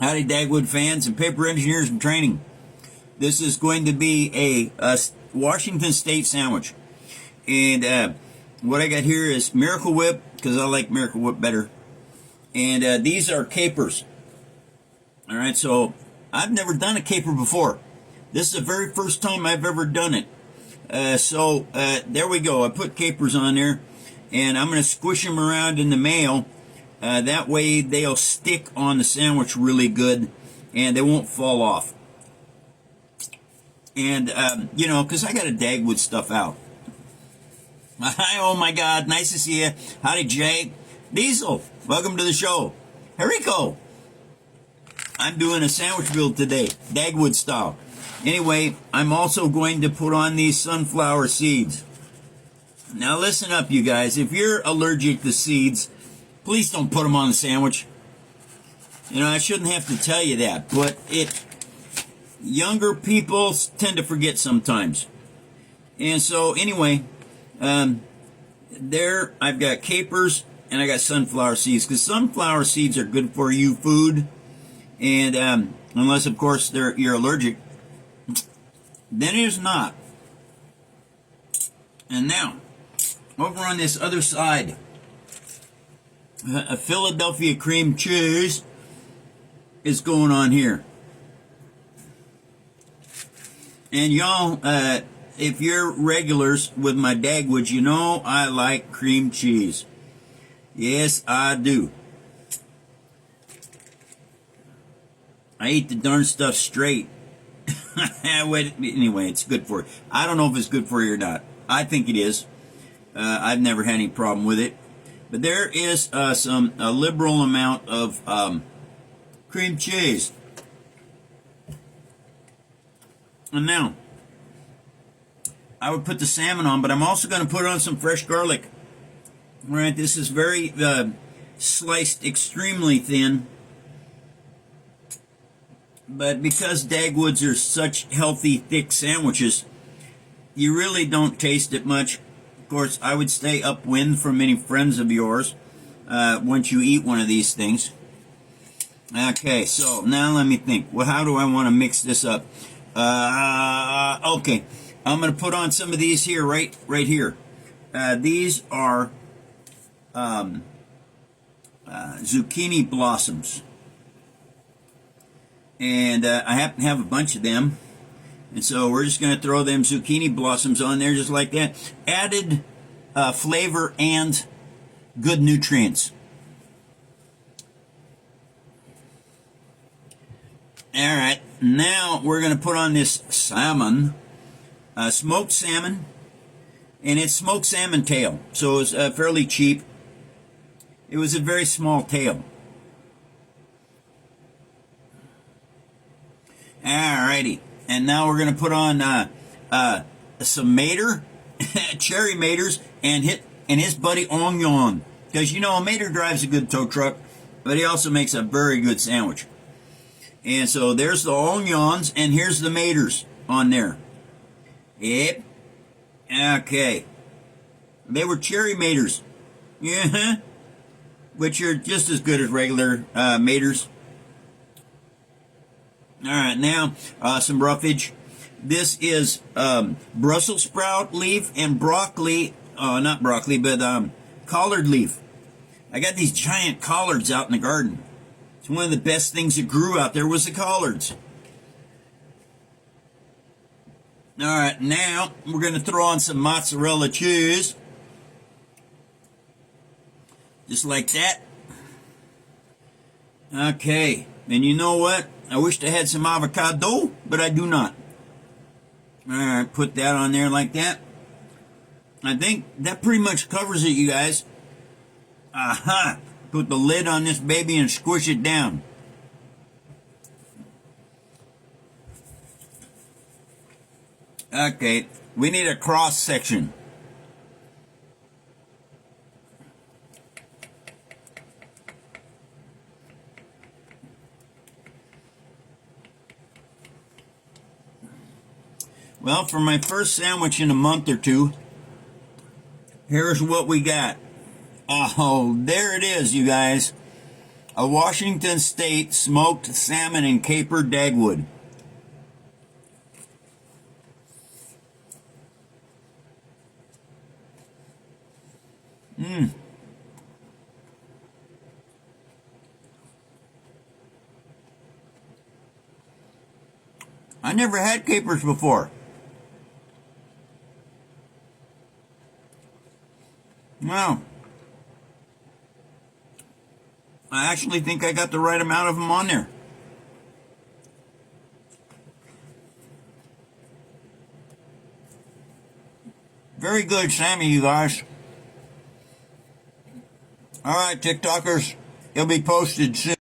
Howdy Dagwood fans and paper engineers in training. This is going to be a Washington State sandwich. And what I got here is Miracle Whip, because I like Miracle Whip better. And these are capers. Alright, so I've never done a caper before. This is the very first time I've ever done it. There we go. I put capers on there. And I'm going to squish them around in the mayo. That way they'll stick on the sandwich really good and they won't fall off. And, because I got to Dagwood stuff out. Hi, oh my God, nice to see you. Howdy, Jay. Diesel, welcome to the show. Herico, I'm doing a sandwich build today, Dagwood style. Anyway, I'm also going to put on these sunflower seeds. Now listen up, you guys. If you're allergic to seeds, please don't put them on the sandwich. I shouldn't have to tell you that, but younger people tend to forget sometimes. And so anyway, there I've got capers and I got sunflower seeds, because sunflower seeds are good for you food. And unless, of course, you're allergic, then it is not. And now, over on this other side, a Philadelphia cream cheese is going on here. And y'all, if you're regulars with my Dagwoods, you know I like cream cheese. Yes, I do. I eat the darn stuff straight. Anyway, it's good for you. I don't know if it's good for you or not. I think it is. I've never had any problem with it. But there is a liberal amount of cream cheese. And now, I would put the salmon on, but I'm also going to put on some fresh garlic. All right, this is very sliced extremely thin. But because Dagwoods are such healthy, thick sandwiches, you really don't taste it much. Of course, I would stay upwind from any friends of yours once you eat one of these things. Okay, so now let me think. Well, how do I want to mix this up? Okay, I'm going to put on some of these here, right here. These are zucchini blossoms. And I happen to have a bunch of them. And so we're just going to throw them zucchini blossoms on there just like that. Added flavor and good nutrients. All right, now we're going to put on this salmon, smoked salmon, and it's smoked salmon tail. So it's fairly cheap. It was a very small tail. Alrighty, and now we're going to put on some mater, cherry maters, and his buddy onion. Because a mater drives a good tow truck, but he also makes a very good sandwich. And so there's the onions, and here's the maters on there. Yep. Okay. They were cherry maters. Yeah. Which are just as good as regular maters. All right, now some roughage. This is Brussels sprout leaf and broccoli, not broccoli, but collard leaf. I got these giant collards out in the garden. It's one of the best things that grew out there was the collards. All right, now we're going to throw on some mozzarella cheese. Just like that. Okay, and you know what? I wished I had some avocado, but I do not. All right, put that on there like that. I think that pretty much covers it, you guys. Aha! Put the lid on this baby and squish it down. Okay, we need a cross section. Well, for my first sandwich in a month or two, here's what we got. Oh, there it is, you guys. A Washington State smoked salmon and caper dagwood. I never had capers before. Wow. I actually think I got the right amount of them on there. Very good, Sammy, you guys. All right, TikTokers, it'll be posted soon.